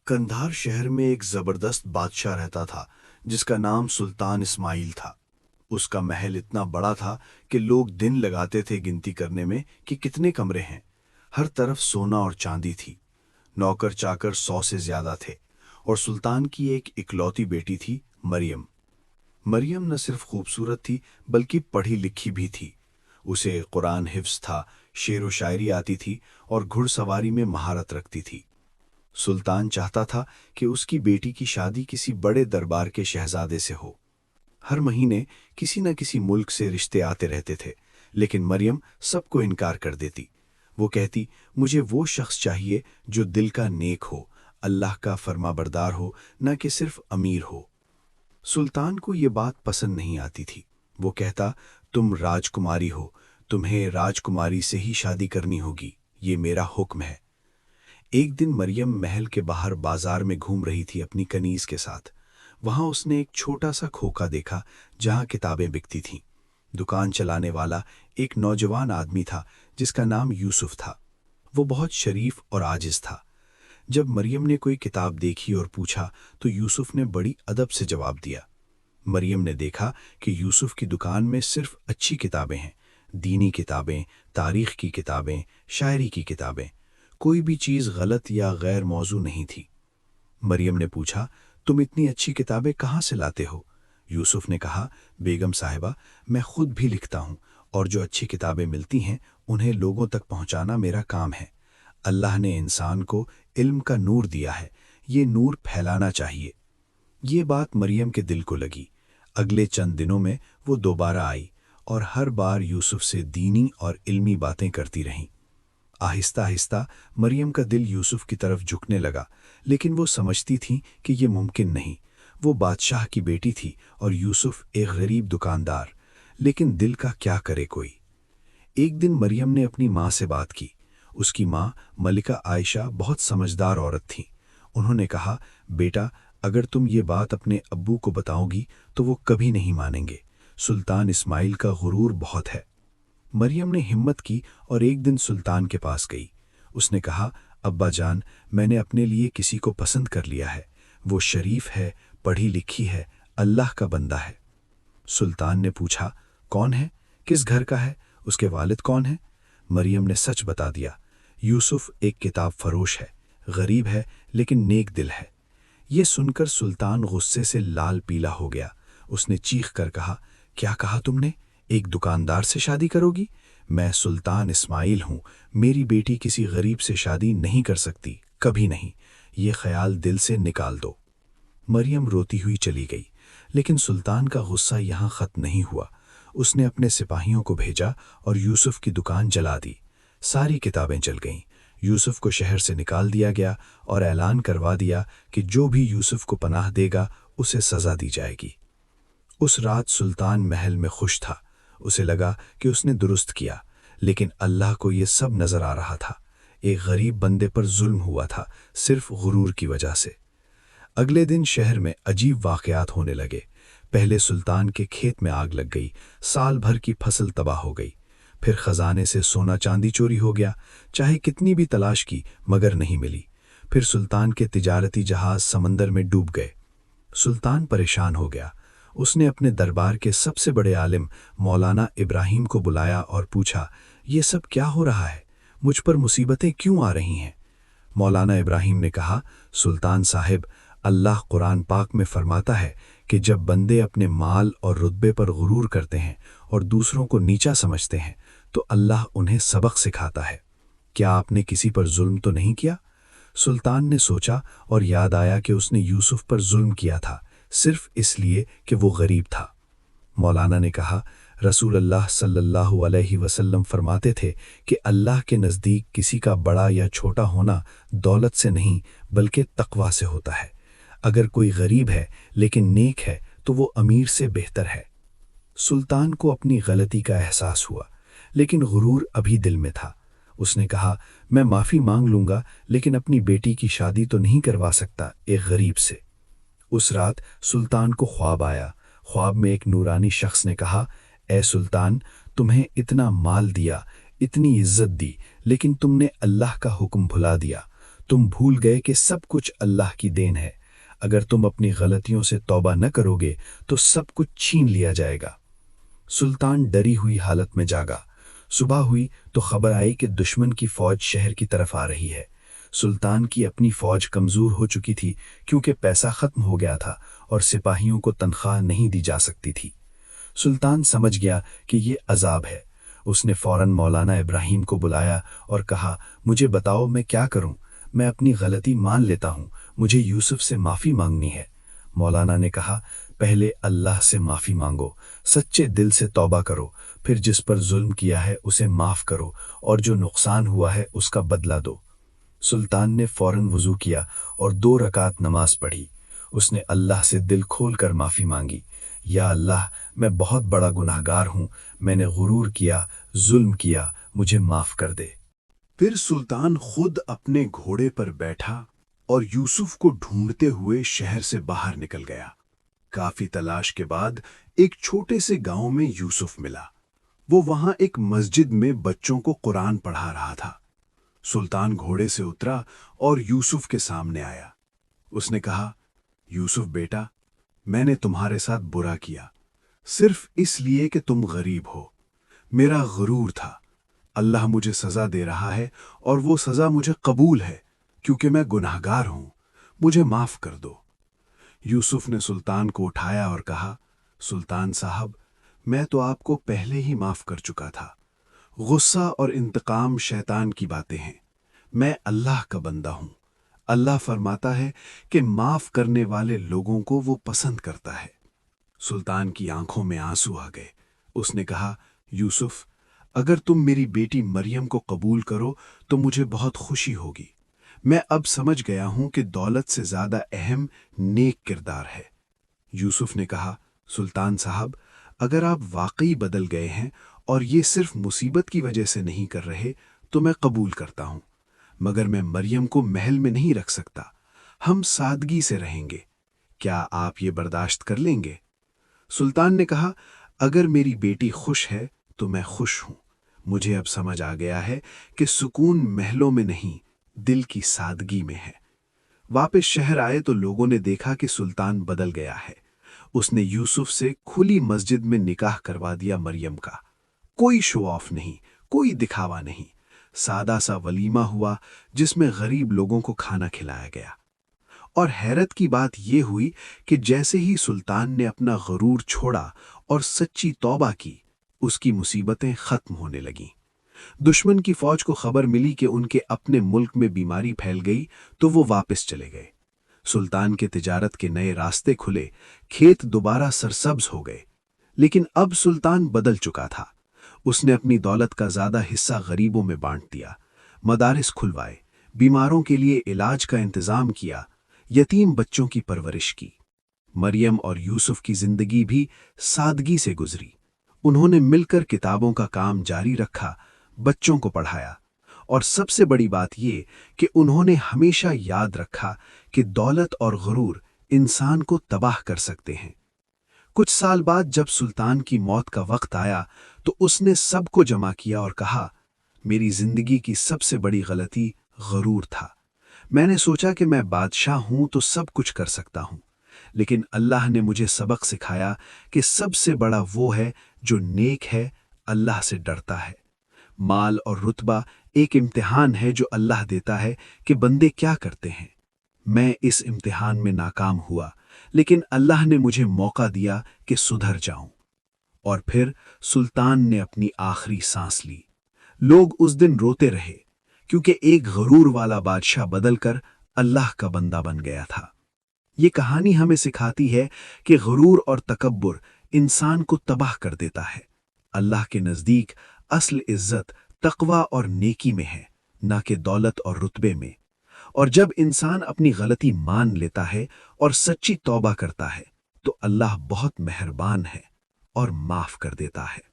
कंधार शहर में एक जबरदस्त बादशाह रहता था जिसका नाम सुल्तान इस्माइल था। उसका महल इतना बड़ा था कि लोग दिन लगाते थे गिनती करने में कि कितने कमरे हैं। हर तरफ सोना और चांदी थी। नौकर चाकर 100 से ज्यादा थे और सुल्तान की एक इकलौती बेटी थी, मरियम। मरियम न सिर्फ खूबसूरत थी बल्कि पढ़ी लिखी भी थी। उसे कुरान हिफ्ज था, शेर व शायरी आती थी और घुड़सवारी में महारत रखती थी। सुल्तान चाहता था कि उसकी बेटी की शादी किसी बड़े दरबार के शहजादे से हो। हर महीने किसी न किसी मुल्क से रिश्ते आते रहते थे, लेकिन मरियम सबको इनकार कर देती। वो कहती, मुझे वो शख्स चाहिए जो दिल का नेक हो, अल्लाह का फर्माबरदार हो, न कि सिर्फ अमीर हो। सुल्तान को ये बात पसंद नहीं आती थी। वो कहता, तुम राजकुमारी हो, तुम्हें राजकुमारी से ही शादी करनी होगी, ये मेरा हुक्म है। एक दिन मरियम महल के बाहर बाजार में घूम रही थी अपनी कनीज के साथ। वहां उसने एक छोटा सा खोखा देखा जहां किताबें बिकती थीं। दुकान चलाने वाला एक नौजवान आदमी था जिसका नाम यूसुफ था। वो बहुत शरीफ और आजिज था। जब मरियम ने कोई किताब देखी और पूछा तो यूसुफ ने बड़ी अदब से जवाब दिया। मरियम ने देखा कि यूसुफ की दुकान में सिर्फ अच्छी किताबें हैं, दीनी किताबें, तारीख की किताबें, शायरी की किताबें। कोई भी चीज़ गलत या गैर मौजू नहीं थी। मरियम ने पूछा, तुम इतनी अच्छी किताबें कहाँ से लाते हो? यूसुफ ने कहा, बेगम साहिबा, मैं खुद भी लिखता हूँ और जो अच्छी किताबें मिलती हैं उन्हें लोगों तक पहुँचाना मेरा काम है। अल्लाह ने इंसान को इल्म का नूर दिया है, ये नूर फैलाना चाहिए। ये बात मरियम के दिल को लगी। अगले चंद दिनों में वो दोबारा आई और हर बार यूसुफ से दीनी और इल्मी बातें करती रहीं। आहिस्ता आहिस्ता मरियम का दिल यूसुफ की तरफ झुकने लगा, लेकिन वो समझती थी कि ये मुमकिन नहीं। वो बादशाह की बेटी थी और यूसुफ एक गरीब दुकानदार। लेकिन दिल का क्या करे कोई। एक दिन मरियम ने अपनी माँ से बात की। उसकी माँ मलिका आयशा बहुत समझदार औरत थी। उन्होंने कहा, बेटा, अगर तुम ये बात अपने अब्बू को बताओगी तो वो कभी नहीं मानेंगे। सुल्तान इस्माइल का गुरूर बहुत है। मरियम ने हिम्मत की और एक दिन सुल्तान के पास गई। उसने कहा, अब्बा जान, मैंने अपने लिए किसी को पसंद कर लिया है। वो शरीफ है, पढ़ी लिखी है, अल्लाह का बंदा है। सुल्तान ने पूछा, कौन है, किस घर का है, उसके वालिद कौन है? मरियम ने सच बता दिया। यूसुफ एक किताब फरोश है, गरीब है लेकिन नेक दिल है। ये सुनकर सुल्तान गुस्से से लाल पीला हो गया। उसने चीख कर कहा, क्या कहा तुमने? एक दुकानदार से शादी करोगी? मैं सुल्तान इस्माइल हूँ, मेरी बेटी किसी गरीब से शादी नहीं कर सकती, कभी नहीं। ये ख्याल दिल से निकाल दो। मरियम रोती हुई चली गई, लेकिन सुल्तान का गुस्सा यहाँ ख़त्म नहीं हुआ। उसने अपने सिपाहियों को भेजा और यूसुफ की दुकान जला दी। सारी किताबें जल गईं। यूसुफ को शहर से निकाल दिया गया और ऐलान करवा दिया कि जो भी यूसुफ को पनाह देगा उसे सज़ा दी जाएगी। उस रात सुल्तान महल में खुश था। उसे लगा कि उसने दुरुस्त किया, लेकिन अल्लाह को ये सब नज़र आ रहा था। एक गरीब बंदे पर जुल्म हुआ था, सिर्फ गुरूर की वजह से। अगले दिन शहर में अजीब वाक़यात होने लगे। पहले सुल्तान के खेत में आग लग गई, साल भर की फसल तबाह हो गई। फिर खजाने से सोना चांदी चोरी हो गया। चाहे कितनी भी तलाश की मगर नहीं मिली। फिर सुल्तान के तिजारती जहाज समंदर में डूब गए। सुल्तान परेशान हो गया। उसने अपने दरबार के सबसे बड़े आलिम मौलाना इब्राहिम को बुलाया और पूछा, ये सब क्या हो रहा है? मुझ पर मुसीबतें क्यों आ रही हैं? मौलाना इब्राहिम ने कहा, सुल्तान साहिब, अल्लाह कुरान पाक में फरमाता है कि जब बंदे अपने माल और रुतबे पर गुरूर करते हैं और दूसरों को नीचा समझते हैं तो अल्लाह उन्हें सबक सिखाता है। क्या आपने किसी पर जुल्म तो नहीं किया? सुल्तान ने सोचा और याद आया कि उसने यूसुफ पर जुल्म किया था, सिर्फ इसलिए कि वो गरीब था। मौलाना ने कहा, रसूल अल्लाह सल्लल्लाहु अलैहि वसल्लम फरमाते थे कि अल्लाह के नज़दीक किसी का बड़ा या छोटा होना दौलत से नहीं बल्कि तक़वा से होता है। अगर कोई गरीब है लेकिन नेक है तो वो अमीर से बेहतर है। सुल्तान को अपनी गलती का एहसास हुआ, लेकिन गुरूर अभी दिल में था। उसने कहा, मैं माफ़ी मांग लूँगा लेकिन अपनी बेटी की शादी तो नहीं करवा सकता एक गरीब से। उस रात सुल्तान को ख्वाब आया। ख्वाब में एक नूरानी शख्स ने कहा, ए सुल्तान, तुम्हें इतना माल दिया, इतनी इज्जत दी, लेकिन तुमने अल्लाह का हुक्म भुला दिया। تم بھول گئے کہ سب کچھ اللہ کی دین ہے۔ اگر تم اپنی غلطیوں سے توبہ نہ کرو گے تو سب کچھ چھین لیا جائے گا۔ سلطان ڈری ہوئی حالت میں جاگا۔ صبح ہوئی تو خبر آئی کہ دشمن کی فوج شہر کی طرف آ رہی ہے۔ سلطان کی اپنی فوج کمزور ہو چکی تھی کیونکہ پیسہ ختم ہو گیا تھا اور سپاہیوں کو تنخواہ نہیں دی جا سکتی تھی۔ سلطان سمجھ گیا کہ یہ عذاب ہے۔ اس نے فوراً مولانا ابراہیم کو بلایا اور کہا، مجھے بتاؤ میں کیا کروں؟ میں اپنی غلطی مان لیتا ہوں، مجھے یوسف سے معافی مانگنی ہے۔ مولانا نے کہا، پہلے اللہ سے معافی مانگو، سچے دل سے توبہ کرو، پھر جس پر ظلم کیا ہے اسے معاف کرو اور جو نقصان ہوا ہے اس کا بدلہ دو۔ سلطان نے فوراً وضو کیا اور 2 رکعت نماز پڑھی۔ اس نے اللہ سے دل کھول کر معافی مانگی، یا اللہ، میں بہت بڑا گناہگار ہوں، میں نے غرور کیا، ظلم کیا، مجھے معاف کر دے۔ پھر سلطان خود اپنے گھوڑے پر بیٹھا اور یوسف کو ڈھونڈتے ہوئے شہر سے باہر نکل گیا۔ کافی تلاش کے بعد ایک چھوٹے سے گاؤں میں یوسف ملا۔ وہ وہاں ایک مسجد میں بچوں کو قرآن پڑھا رہا تھا۔ سلطان گھوڑے سے اترا اور یوسف کے سامنے آیا۔ اس نے کہا، یوسف بیٹا، میں نے تمہارے ساتھ برا کیا، صرف اس لیے کہ تم غریب ہو۔ میرا غرور تھا۔ اللہ مجھے سزا دے رہا ہے اور وہ سزا مجھے قبول ہے کیونکہ میں گناہگار ہوں، مجھے معاف کر دو۔ یوسف نے سلطان کو اٹھایا اور کہا، سلطان صاحب، میں تو آپ کو پہلے ہی معاف کر چکا تھا۔ غصہ اور انتقام شیطان کی باتیں ہیں، میں اللہ کا بندہ ہوں۔ اللہ فرماتا ہے کہ معاف کرنے والے لوگوں کو وہ پسند کرتا ہے۔ سلطان کی آنکھوں میں آنسو آ گئے۔ اس نے کہا، یوسف، اگر تم میری بیٹی مریم کو قبول کرو تو مجھے بہت خوشی ہوگی۔ میں اب سمجھ گیا ہوں کہ دولت سے زیادہ اہم نیک کردار ہے۔ یوسف نے کہا، سلطان صاحب، اگر آپ واقعی بدل گئے ہیں اور یہ صرف مصیبت کی وجہ سے نہیں کر رہے تو میں قبول کرتا ہوں، مگر میں مریم کو محل میں نہیں رکھ سکتا۔ ہم سادگی سے رہیں گے، کیا آپ یہ برداشت کر لیں گے؟ سلطان نے کہا، اگر میری بیٹی خوش ہے تو میں خوش ہوں۔ مجھے اب سمجھ آ گیا ہے کہ سکون محلوں میں نہیں، دل کی سادگی میں ہے۔ واپس شہر آئے تو لوگوں نے دیکھا کہ سلطان بدل گیا ہے۔ اس نے یوسف سے کھلی مسجد میں نکاح کروا دیا مریم کا۔ کوئی شو آف نہیں، کوئی دکھاوا نہیں، سادہ سا ولیمہ ہوا جس میں غریب لوگوں کو کھانا کھلایا گیا۔ اور حیرت کی بات یہ ہوئی کہ جیسے ہی سلطان نے اپنا غرور چھوڑا اور سچی توبہ کی، اس کی مصیبتیں ختم ہونے لگیں۔ دشمن کی فوج کو خبر ملی کہ ان کے اپنے ملک میں بیماری پھیل گئی تو وہ واپس چلے گئے۔ سلطان کے تجارت کے نئے راستے کھلے، کھیت دوبارہ سرسبز ہو گئے۔ لیکن اب سلطان بدل چکا تھا۔ اس نے اپنی دولت کا زیادہ حصہ غریبوں میں بانٹ دیا، مدارس کھلوائے، بیماروں کے لیے علاج کا انتظام کیا، یتیم بچوں کی پرورش کی۔ مریم اور یوسف کی زندگی بھی سادگی سے گزری۔ انہوں نے مل کر کتابوں کا کام جاری رکھا، بچوں کو پڑھایا، اور سب سے بڑی بات یہ کہ انہوں نے ہمیشہ یاد رکھا کہ دولت اور غرور انسان کو تباہ کر سکتے ہیں۔ کچھ سال بعد جب سلطان کی موت کا وقت آیا تو اس نے سب کو جمع کیا اور کہا، میری زندگی کی سب سے بڑی غلطی غرور تھا۔ میں نے سوچا کہ میں بادشاہ ہوں تو سب کچھ کر سکتا ہوں، لیکن اللہ نے مجھے سبق سکھایا کہ سب سے بڑا وہ ہے جو نیک ہے، اللہ سے ڈرتا ہے۔ مال اور رتبہ ایک امتحان ہے جو اللہ دیتا ہے کہ بندے کیا کرتے ہیں۔ میں اس امتحان میں ناکام ہوا، لیکن اللہ نے مجھے موقع دیا کہ سدھر جاؤں۔ اور پھر سلطان نے اپنی آخری سانس لی۔ لوگ اس دن روتے رہے کیونکہ ایک غرور والا بادشاہ بدل کر اللہ کا بندہ بن گیا تھا۔ یہ کہانی ہمیں سکھاتی ہے کہ غرور اور تکبر انسان کو تباہ کر دیتا ہے۔ اللہ کے نزدیک اصل عزت تقوی اور نیکی میں ہے، نہ کہ دولت اور رتبے میں۔ اور جب انسان اپنی غلطی مان لیتا ہے اور سچی توبہ کرتا ہے تو اللہ بہت مہربان ہے اور معاف کر دیتا ہے۔